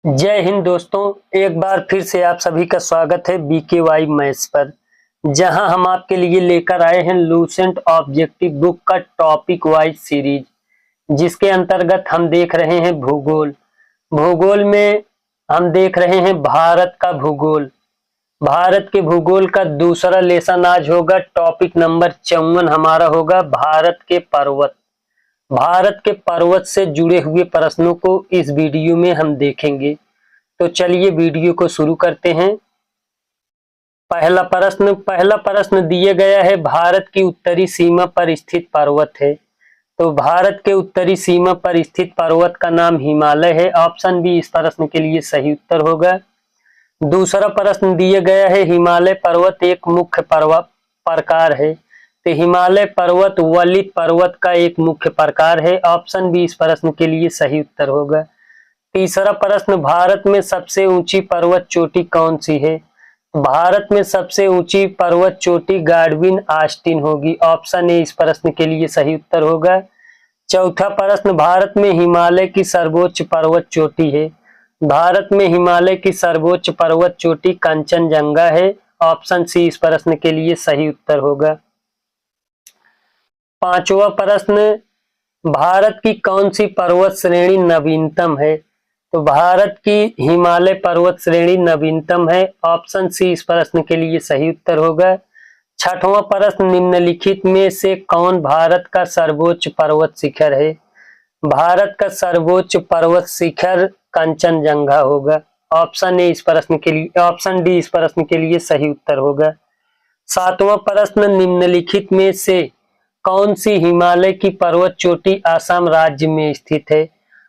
जय हिंद दोस्तों, एक बार फिर से आप सभी का स्वागत है BKY मैथ्स पर, जहां हम आपके लिए लेकर आए हैं लूसेंट ऑब्जेक्टिव बुक का टॉपिक वाइज सीरीज, जिसके अंतर्गत हम देख रहे हैं भूगोल। भूगोल में हम देख रहे हैं भारत का भूगोल। भारत के भूगोल का दूसरा लेसन आज होगा, टॉपिक नंबर 54 हमारा होगा भारत के पर्वत। भारत के पर्वत से जुड़े हुए प्रश्नों को इस वीडियो में हम देखेंगे। तो चलिए वीडियो को शुरू करते हैं। पहला प्रश्न दिया गया है, भारत की उत्तरी सीमा पर स्थित पर्वत है। तो भारत के उत्तरी सीमा पर स्थित पर्वत का नाम हिमालय है। ऑप्शन बी इस प्रश्न के लिए सही उत्तर होगा। दूसरा प्रश्न दिया गया है, हिमालय पर्वत एक मुख्य प्रकार है। तो हिमालय पर्वत वलित पर्वत का एक मुख्य प्रकार है। ऑप्शन बी इस प्रश्न के लिए सही उत्तर होगा। तीसरा प्रश्न, भारत में सबसे ऊंची पर्वत चोटी कौन सी है? भारत में सबसे ऊंची पर्वत चोटी गाडविन ऑस्टिन होगी। ऑप्शन ए इस प्रश्न के लिए सही उत्तर होगा। चौथा प्रश्न, भारत में हिमालय की सर्वोच्च पर्वत चोटी है। भारत में हिमालय की सर्वोच्च पर्वत चोटी कंचनजंगा है। ऑप्शन सी इस प्रश्न के लिए सही उत्तर होगा। पांचवा प्रश्न, भारत की कौन सी पर्वत श्रेणी नवीनतम है? तो भारत की हिमालय पर्वत श्रेणी नवीनतम है। ऑप्शन सी इस प्रश्न के लिए सही उत्तर होगा। छठवां प्रश्न, निम्नलिखित में से कौन भारत का सर्वोच्च पर्वत शिखर है? भारत का सर्वोच्च पर्वत शिखर कंचनजंगा होगा। ऑप्शन डी इस प्रश्न के लिए सही उत्तर होगा। सातवां प्रश्न, निम्नलिखित में से कौन सी हिमालय की पर्वत चोटी आसाम राज्य में स्थित है?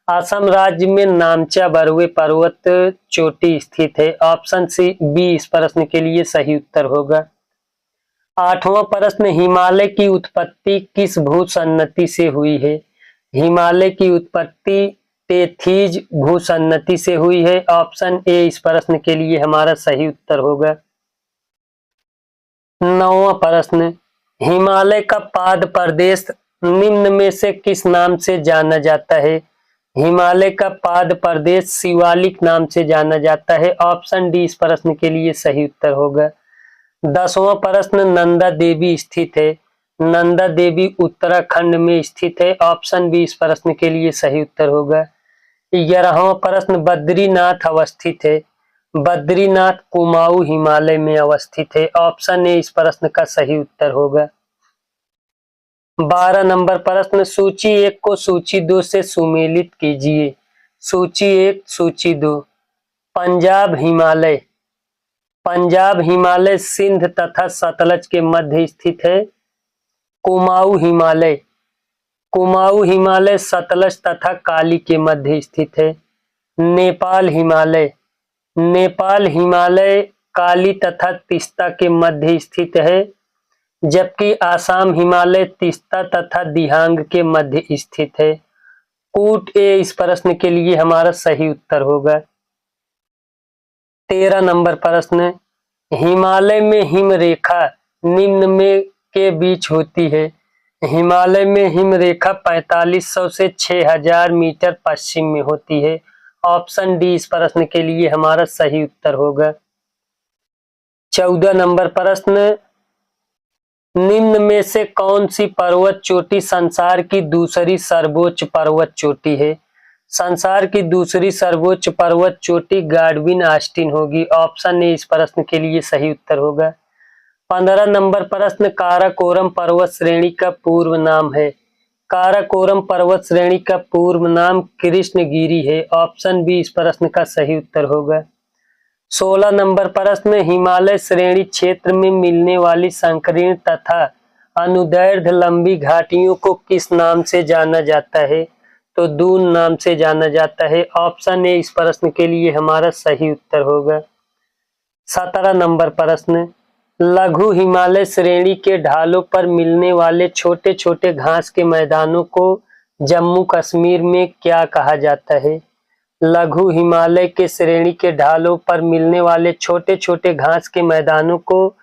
आसाम राज्य में नामचा बरुवे पर्वत चोटी स्थित है। ऑप्शन सी बी इस प्रश्न के लिए सही उत्तर होगा। आठवां प्रश्न, हिमालय की उत्पत्ति किस भूसन्नति से हुई है? हिमालय की उत्पत्ति टेथीज भूसन्नति से हुई है। ऑप्शन ए इस प्रश्न के लिए हमारा सही उत्तर होगा। नौवां प्रश्न, हिमालय का पाद प्रदेश निम्न में से किस नाम से जाना जाता है? हिमालय का पाद प्रदेश शिवालिक नाम से जाना जाता है। ऑप्शन डी इस प्रश्न के लिए सही उत्तर होगा। 10वां प्रश्न, नंदा देवी स्थित है। नंदा देवी उत्तराखंड में स्थित है। ऑप्शन बी इस प्रश्न के लिए सही उत्तर होगा। 11वां प्रश्न, बद्रीनाथ अवस्थित है। बद्रीनाथ कुमाऊं हिमालय में अवस्थित है। ऑप्शन ए इस प्रश्न का सही उत्तर होगा। 12 नंबर प्रश्न, सूची 1 को सूची 2 से सुमेलित कीजिए। सूची 1 सूची 2। पंजाब हिमालय। पंजाब हिमालय सिंध तथा सतलज के मध्य स्थित है। कुमाऊं हिमालय। कुमाऊं हिमालय सतलज तथा काली के मध्य स्थित है। नेपाल हिमालय। नेपाल हिमालय काली तथा तीस्ता के मध्य स्थित है, जबकि आसाम हिमालय तीस्ता तथा दिहांग के मध्य स्थित है। कूट ए इस प्रश्न के लिए हमारा सही उत्तर होगा। 13 नंबर प्रश्न, हिमालय में हिमरेखा निम्न में के बीच होती है। हिमालय में हिमरेखा 4500 से 6000 मीटर पश्चिम में होती है। ऑप्शन डी इस प्रश्न के लिए हमारा सही उत्तर होगा। 14 नंबर प्रश्न, निम्न में से कौन सी पर्वत चोटी संसार की दूसरी सर्वोच्च पर्वत चोटी है? संसार की दूसरी सर्वोच्च पर्वत चोटी गाडविन ऑस्टिन होगी। ऑप्शन ए इस प्रश्न के लिए सही उत्तर होगा। 15 नंबर प्रश्न, काराकोरम पर्वत श्रेणी का पूर्व नाम है। काराकोरम पर्वत श्रेणी का पूर्व नाम कृष्णगिरी है। ऑप्शन बी इस प्रश्न का सही उत्तर होगा। 16 नंबर प्रश्न, हिमालय श्रेणी क्षेत्र में मिलने वाली संकीर्ण तथा अनुदैर्ध्य लंबी घाटियों को किस नाम से जाना जाता है? तो दून नाम से जाना जाता है। ऑप्शन ए इस प्रश्न के लिए हमारा सही उत्तर होगा। 17 नंबर प्रश्न, लघु हिमालय श्रेणी के ढालों पर मिलने वाले छोटे छोटे घास के मैदानों को जम्मू कश्मीर में क्या कहा जाता है? लघु हिमालय के श्रेणी के ढालों पर मिलने वाले छोटे छोटे घास के मैदानों को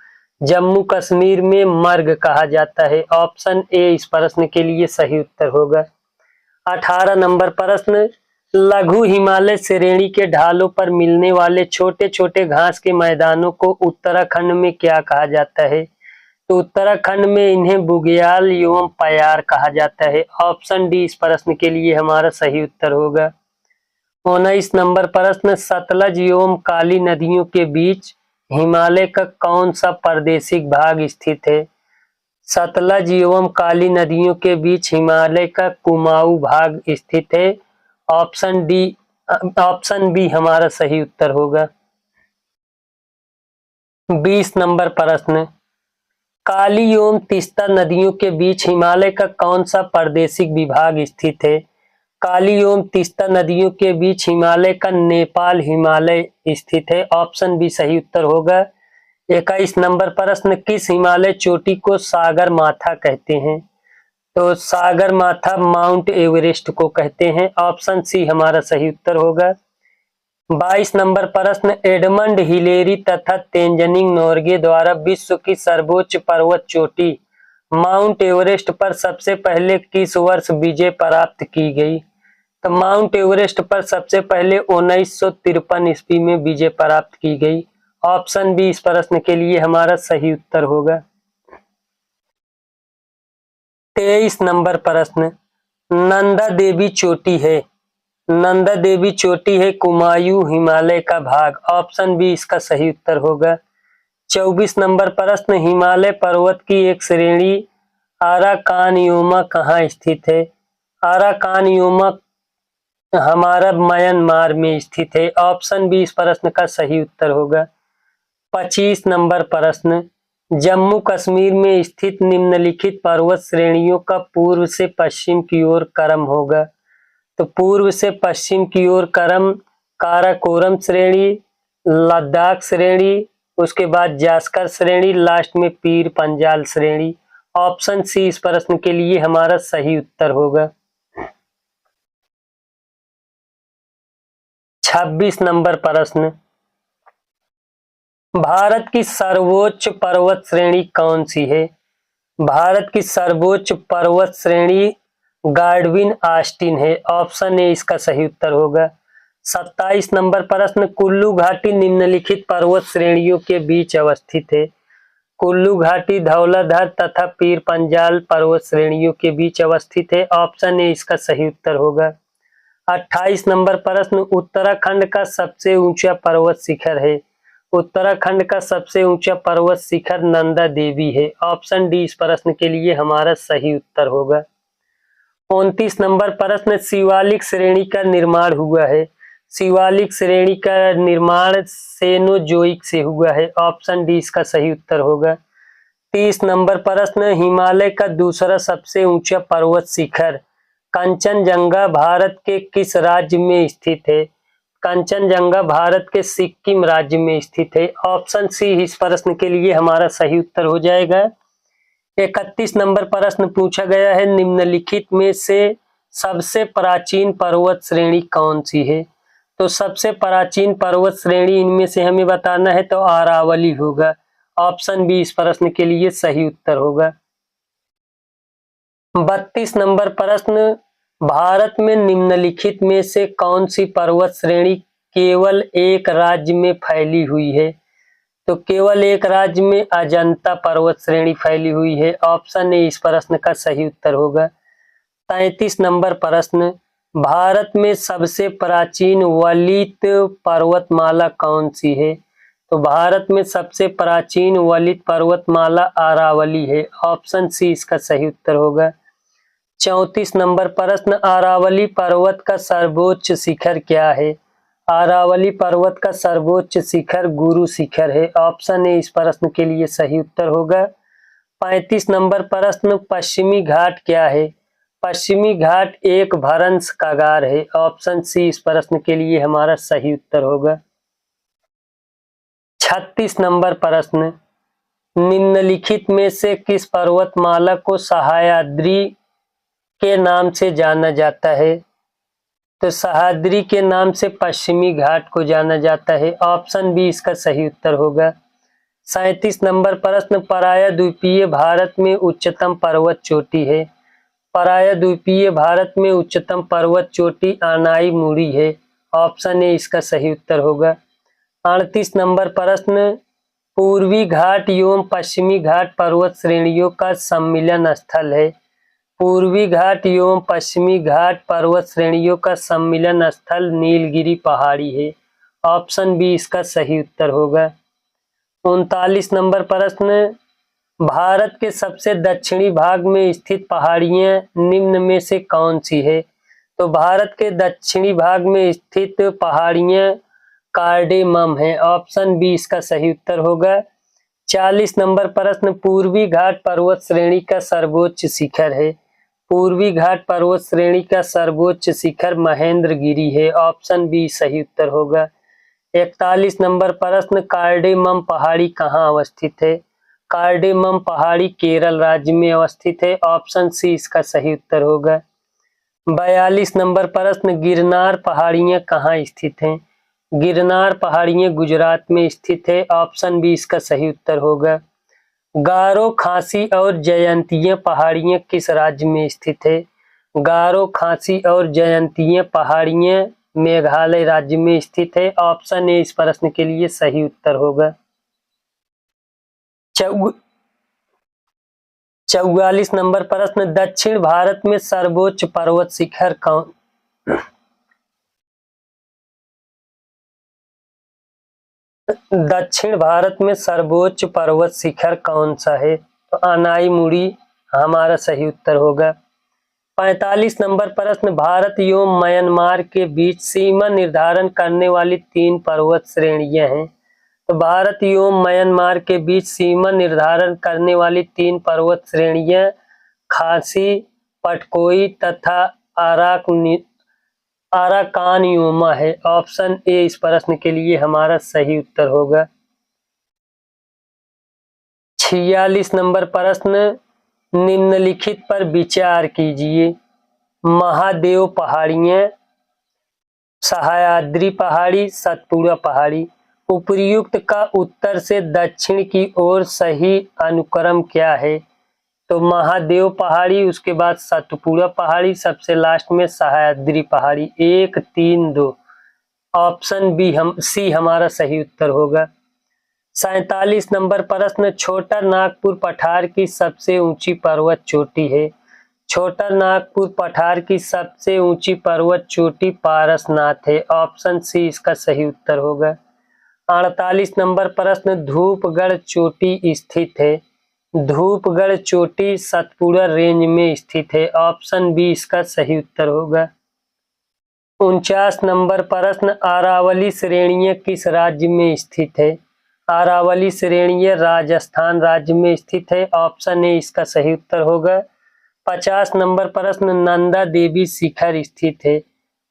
जम्मू कश्मीर में मर्ग कहा जाता है। ऑप्शन ए इस प्रश्न के लिए सही उत्तर होगा। 18 नंबर प्रश्न, लघु हिमालय श्रेणी के ढालों पर मिलने वाले छोटे छोटे घास के मैदानों को उत्तराखंड में क्या कहा जाता है? तो उत्तराखंड में इन्हें बुग्याल एवं पयार कहा जाता है। ऑप्शन डी इस प्रश्न के लिए हमारा सही उत्तर होगा। 19 नंबर प्रश्न, सतलज एवं काली नदियों के बीच हिमालय का कौन सा प्रादेशिक भाग स्थित है? सतलज एवं काली नदियों के बीच हिमालय का कुमाऊं भाग स्थित है। ऑप्शन बी हमारा सही उत्तर होगा। 20 नंबर प्रश्न, काली एवं तीस्ता नदियों के बीच हिमालय का कौन सा प्रादेशिक विभाग स्थित है? काली एवं तीस्ता नदियों के बीच हिमालय का नेपाल हिमालय स्थित है। ऑप्शन बी सही उत्तर होगा। 21 नंबर प्रश्न, किस हिमालय चोटी को सागर माथा कहते हैं? तो सागर माथा माउंट एवरेस्ट को कहते हैं। ऑप्शन सी हमारा सही उत्तर होगा। 22 नंबर प्रश्न, एडमंड हिलेरी तथा तेंजिंग नोर्गे द्वारा विश्व की सर्वोच्च पर्वत चोटी माउंट एवरेस्ट पर सबसे पहले किस वर्ष विजय प्राप्त की गई? तो माउंट एवरेस्ट पर सबसे पहले 1953 ईस्वी में विजय प्राप्त की गई। ऑप्शन बी इस प्रश्न के लिए हमारा सही उत्तर होगा। 23 नंबर प्रश्न, नंदा देवी चोटी है। नंदा देवी चोटी है कुमायूं हिमालय का भाग। ऑप्शन बी इसका सही उत्तर होगा। 24 नंबर प्रश्न, हिमालय पर्वत की एक श्रेणी अराकानयोमा कहाँ स्थित है? अराकानयोमा हमारा म्यांमार में स्थित है। ऑप्शन बी इस प्रश्न का सही उत्तर होगा। 25 नंबर प्रश्न, जम्मू कश्मीर में स्थित निम्नलिखित पर्वत श्रेणियों का पूर्व से पश्चिम की ओर क्रम होगा। तो पूर्व से पश्चिम की ओर क्रम काराकोरम श्रेणी, लद्दाख श्रेणी, उसके बाद जास्कर श्रेणी, लास्ट में पीर पंजाल श्रेणी। ऑप्शन सी इस प्रश्न के लिए हमारा सही उत्तर होगा। 26 नंबर प्रश्न, भारत की सर्वोच्च पर्वत श्रेणी कौन सी है? भारत की सर्वोच्च पर्वत श्रेणी गार्डविन ऑस्टिन है। ऑप्शन ए इसका सही उत्तर होगा। 27 नंबर प्रश्न, कुल्लू घाटी निम्नलिखित पर्वत श्रेणियों के बीच अवस्थित है। कुल्लू घाटी धौलाधार तथा पीर पंजाल पर्वत श्रेणियों के बीच अवस्थित है। ऑप्शन ए इसका सही उत्तर होगा। 28 नंबर प्रश्न, उत्तराखंड का सबसे ऊंचा पर्वत शिखर है। उत्तराखंड का सबसे ऊंचा पर्वत शिखर नंदा देवी है। ऑप्शन डी इस प्रश्न के लिए हमारा सही उत्तर होगा। 29 नंबर प्रश्न, शिवालिक श्रेणी का निर्माण हुआ है। शिवालिक श्रेणी का निर्माण सेनोजोइक से हुआ है। ऑप्शन डी इसका सही उत्तर होगा। 30 नंबर प्रश्न, हिमालय का दूसरा सबसे ऊंचा पर्वत शिखर कंचनजंगा भारत के किस राज्य में स्थित है? कंचनजंगा भारत के सिक्किम राज्य में स्थित है। ऑप्शन सी इस प्रश्न के लिए हमारा सही उत्तर हो जाएगा। 31 नंबर प्रश्न पूछा गया है, निम्नलिखित में से सबसे प्राचीन पर्वत श्रेणी कौन सी है? तो सबसे प्राचीन पर्वत श्रेणी इनमें से हमें बताना है तो अरावली होगा। ऑप्शन बी इस प्रश्न के लिए सही उत्तर होगा। 32 नंबर प्रश्न, भारत में निम्नलिखित में से कौन सी पर्वत श्रेणी केवल एक राज्य में फैली हुई है? तो केवल एक राज्य में अजंता पर्वत श्रेणी फैली हुई है। ऑप्शन ए इस प्रश्न का सही उत्तर होगा। 33 नंबर प्रश्न, भारत में सबसे प्राचीन वलित पर्वतमाला कौन सी है? तो भारत में सबसे प्राचीन वलित पर्वतमाला अरावली है। ऑप्शन सी इसका सही उत्तर होगा। 34 नंबर प्रश्न, अरावली पर्वत का सर्वोच्च शिखर क्या है? अरावली पर्वत का सर्वोच्च शिखर गुरु शिखर है। ऑप्शन ए इस प्रश्न के लिए सही उत्तर होगा। 35 नंबर प्रश्न, पश्चिमी घाट क्या है? पश्चिमी घाट एक भ्रंश कागार है। ऑप्शन सी इस प्रश्न के लिए हमारा सही उत्तर होगा। 36 नंबर प्रश्न, निम्नलिखित में से किस पर्वतमाला को सह्याद्री के नाम से जाना जाता है? तो सह्याद्री के नाम से पश्चिमी घाट को जाना जाता है। ऑप्शन बी इसका सही उत्तर होगा। 37 नंबर प्रश्न, प्रायद्वीपीय भारत में उच्चतम पर्वत चोटी है। प्रायद्वीपीय भारत में उच्चतम पर्वत चोटी आनाई मुड़ी है। ऑप्शन ए इसका सही उत्तर होगा। 38 नंबर प्रश्न, पूर्वी घाट एवं पश्चिमी घाट पर्वत श्रेणियों का सम्मिलन स्थल है। पूर्वी घाट एवं पश्चिमी घाट पर्वत श्रेणियों का सम्मिलन स्थल नीलगिरी पहाड़ी है। ऑप्शन बी इसका सही उत्तर होगा। 39 नंबर प्रश्न, भारत के सबसे दक्षिणी भाग में स्थित पहाड़ियां निम्न में से कौन सी है? तो भारत के दक्षिणी भाग में स्थित पहाड़ियां कार्डेमम है। ऑप्शन बी इसका सही उत्तर होगा। 40 नंबर प्रश्न, पूर्वी घाट पर्वत श्रेणी का सर्वोच्च शिखर है। पूर्वी घाट पर्वत श्रेणी का सर्वोच्च शिखर महेंद्रगिरी है। ऑप्शन बी सही उत्तर होगा। 41 नंबर प्रश्न, कार्डेमम पहाड़ी कहाँ अवस्थित है? कार्डेमम पहाड़ी केरल राज्य में अवस्थित है। ऑप्शन सी इसका सही उत्तर होगा। 42 नंबर प्रश्न, गिरनार पहाड़ियां कहाँ स्थित हैं? गिरनार पहाड़ियां गुजरात में स्थित है। ऑप्शन बी इसका सही उत्तर होगा। गारो, खासी और जयंतिया पहाड़ियां किस राज्य में स्थित है? गारो, खासी और जयंतिया पहाड़ियां मेघालय राज्य में स्थित है। ऑप्शन ए इस प्रश्न के लिए सही उत्तर होगा। 44 नंबर प्रश्न, दक्षिण भारत में सर्वोच्च पर्वत शिखर कौन? दक्षिण भारत में सर्वोच्च पर्वत शिखर कौन सा है? तो अनाई मुड़ी हमारा सही उत्तर होगा। 45 नंबर प्रश्न, भारत एवं म्यांमार के बीच सीमा निर्धारण करने वाली 3 पर्वत श्रेणियां हैं। तो भारत एवं म्यांमार के बीच सीमा निर्धारण करने वाली 3 पर्वत श्रेणियां खासी, पटकोई तथा अराकानयुमा है। ऑप्शन ए इस प्रश्न के लिए हमारा सही उत्तर होगा। 46 नंबर प्रश्न, निम्नलिखित पर विचार कीजिए। महादेव पहाड़ियां, सह्याद्री पहाड़ी, सतपुड़ा पहाड़ी। उपर्युक्त का उत्तर से दक्षिण की ओर सही अनुक्रम क्या है? तो महादेव पहाड़ी, उसके बाद सतपुड़ा पहाड़ी, सबसे लास्ट में सह्याद्री पहाड़ी। 1, 3, 2। ऑप्शन बी सी हमारा सही उत्तर होगा। 47 नंबर प्रश्न, छोटा नागपुर पठार की सबसे ऊंची पर्वत चोटी है। छोटा नागपुर पठार की सबसे ऊंची पर्वत चोटी पारसनाथ है। ऑप्शन सी इसका सही उत्तर होगा। 48 नंबर प्रश्न, धूपगढ़ चोटी स्थित है। धूपगढ़ चोटी सतपुड़ा रेंज में स्थित है। ऑप्शन बी इसका सही उत्तर होगा। 49 नंबर प्रश्न, अरावली श्रेणियां किस राज्य में स्थित है? अरावली श्रेणियां राजस्थान राज्य में स्थित है। ऑप्शन ए इसका सही उत्तर होगा। 50 नंबर प्रश्न, नंदा देवी शिखर स्थित है।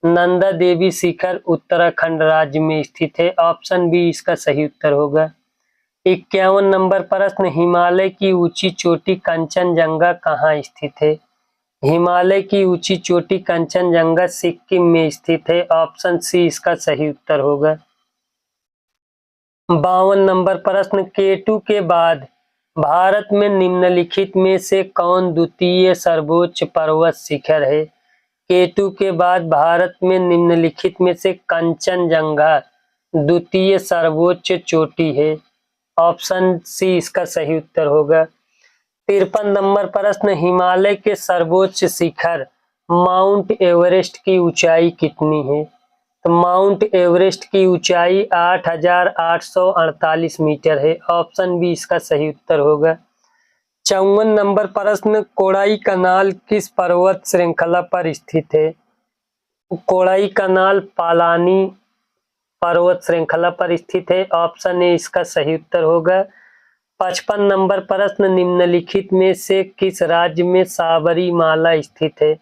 नंदा देवी शिखर उत्तराखंड राज्य में स्थित है। ऑप्शन बी इसका सही उत्तर होगा। 51 नंबर प्रश्न, हिमालय की ऊंची चोटी कंचनजंगा कहाँ स्थित है? हिमालय की ऊंची चोटी कंचनजंगा सिक्किम में स्थित है। ऑप्शन सी इसका सही उत्तर होगा। 52 नंबर प्रश्न, केटू के बाद भारत में निम्नलिखित में से कौन द्वितीय सर्वोच्च पर्वत शिखर है? केटू के बाद भारत में निम्नलिखित में से कंचनजंगा द्वितीय सर्वोच्च चोटी है। ऑप्शन सी इसका सही उत्तर होगा। 53 नंबर प्रश्न, हिमालय के सर्वोच्च शिखर माउंट एवरेस्ट की ऊंचाई कितनी है? तो माउंट एवरेस्ट की ऊंचाई 8,848 मीटर है। ऑप्शन बी इसका सही उत्तर होगा। 54 नंबर प्रश्न, कोडाई कनाल किस पर्वत श्रृंखला पर स्थित है? कोडाई कनाल पालानी पर्वत श्रृंखला पर स्थित है। ऑप्शन ए इसका सही उत्तर होगा। 55 नंबर प्रश्न, निम्नलिखित में से किस राज्य में सबरीमाला स्थित है?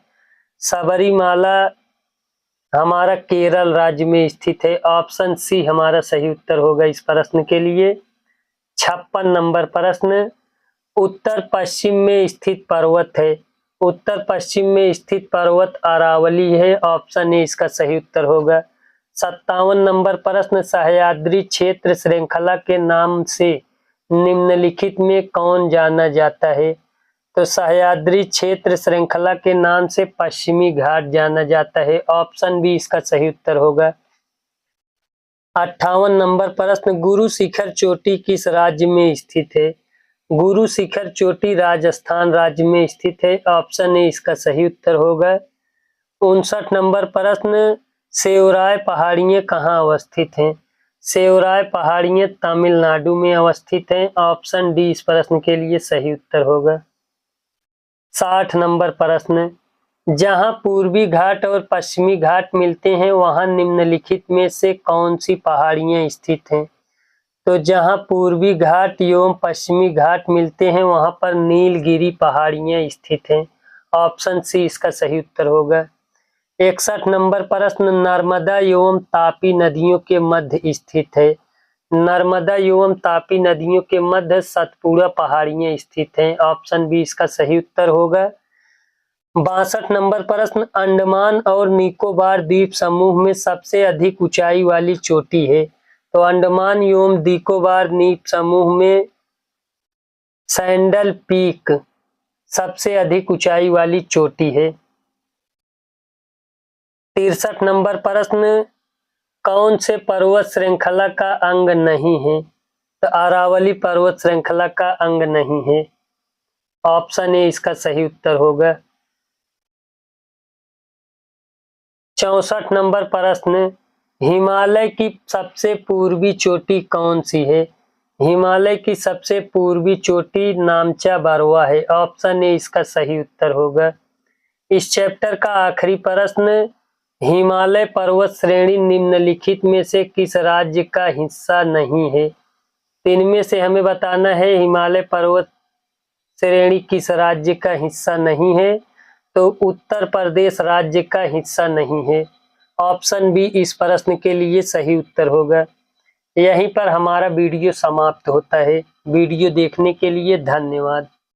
सबरीमाला हमारा केरल राज्य में स्थित है। ऑप्शन सी हमारा सही उत्तर होगा इस प्रश्न के लिए। 56 नंबर प्रश्न, उत्तर पश्चिम में स्थित पर्वत है। उत्तर पश्चिम में स्थित पर्वत अरावली है। ऑप्शन ए इसका सही उत्तर होगा। 57 नंबर प्रश्न, सह्याद्री क्षेत्र श्रृंखला के नाम से निम्नलिखित में कौन जाना जाता है? तो सह्याद्री क्षेत्र श्रृंखला के नाम से पश्चिमी घाट जाना जाता है। ऑप्शन बी इसका सही उत्तर होगा। 58 नंबर प्रश्न, गुरु शिखर चोटी किस राज्य में स्थित है? गुरु शिखर चोटी राजस्थान राज्य में स्थित है। ऑप्शन ए इसका सही उत्तर होगा। 59 नंबर प्रश्न, सेवराय पहाड़ियां कहाँ अवस्थित हैं? सेवराय पहाड़ियां तमिलनाडु में अवस्थित हैं। ऑप्शन डी इस प्रश्न के लिए सही उत्तर होगा। 60 नंबर प्रश्न, जहां पूर्वी घाट और पश्चिमी घाट मिलते हैं वहां निम्नलिखित में से कौन सी पहाड़ियां स्थित हैं? तो जहां पूर्वी घाट एवं पश्चिमी घाट मिलते हैं वहां पर नीलगिरी पहाड़ियां स्थित हैं। ऑप्शन सी इसका सही उत्तर होगा। 61 नंबर प्रश्न, नर्मदा एवं तापी नदियों के मध्य स्थित है। नर्मदा एवं तापी नदियों के मध्य सतपुड़ा पहाड़ियां स्थित हैं। ऑप्शन बी इसका सही उत्तर होगा। 62 नंबर प्रश्न, अंडमान और निकोबार द्वीप समूह में सबसे अधिक ऊंचाई वाली चोटी है? तो अंडमान एवं निकोबार द्वीप समूह में सैंडल पीक सबसे अधिक ऊंचाई वाली चोटी है। 63 नंबर प्रश्न, कौन से पर्वत श्रृंखला का अंग नहीं है? तो अरावली पर्वत श्रृंखला का अंग नहीं है। ऑप्शन ए इसका सही उत्तर होगा। 64 नंबर प्रश्न, हिमालय की सबसे पूर्वी चोटी कौन सी है? हिमालय की सबसे पूर्वी चोटी नामचा बरवा है। ऑप्शन ए इसका सही उत्तर होगा। इस चैप्टर का आखिरी प्रश्न, हिमालय पर्वत श्रेणी निम्नलिखित में से किस राज्य का हिस्सा नहीं है? इनमें से हमें बताना है हिमालय पर्वत श्रेणी किस राज्य का हिस्सा नहीं है। तो उत्तर प्रदेश राज्य का हिस्सा नहीं है। ऑप्शन बी इस प्रश्न के लिए सही उत्तर होगा। यहीं पर हमारा वीडियो समाप्त होता है। वीडियो देखने के लिए धन्यवाद।